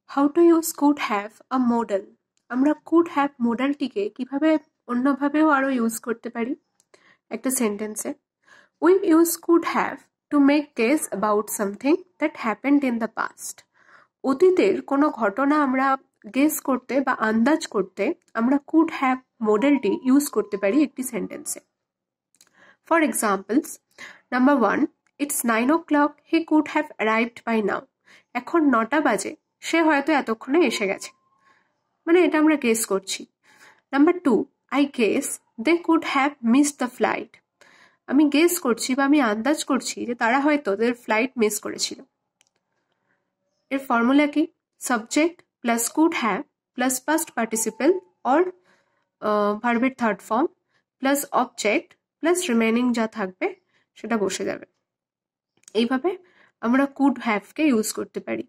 How to use could have a model. আমরা could have মডেলটিকে কিভাবে অন্যভাবেও আরো ইউজ করতে পারি একটা সেন্টেন্সে। We use could have to make guess about something that happened in the past. অতীতের কোনো ঘটনা আমরা গেস করতে বা আন্দাজ করতে আমরা কুড হ্যাভ মডেলটি ইউজ করতে পারি একটি সেন্টেন্সে। For examples, number 1, it's 9 o'clock, he could have arrived by now. এখন 9টা বাজে, সে হয়তো এতক্ষণে এসে গেছে, মানে এটা আমরা গেস করছি। Number 2, I guess they could have missed the flight. আমি গেস করছি বা আমি আন্দাজ করছি যে তারা হয়তো ওদের ফ্লাইট মিস করেছিল। এর ফর্মুলা কি? Subject plus could have plus past participle or ভার্বের third form plus object plus remaining যা থাকবে সেটা বসে যাবে। এইভাবে আমরা কুড হ্যাভকে ইউজ করতে পারি।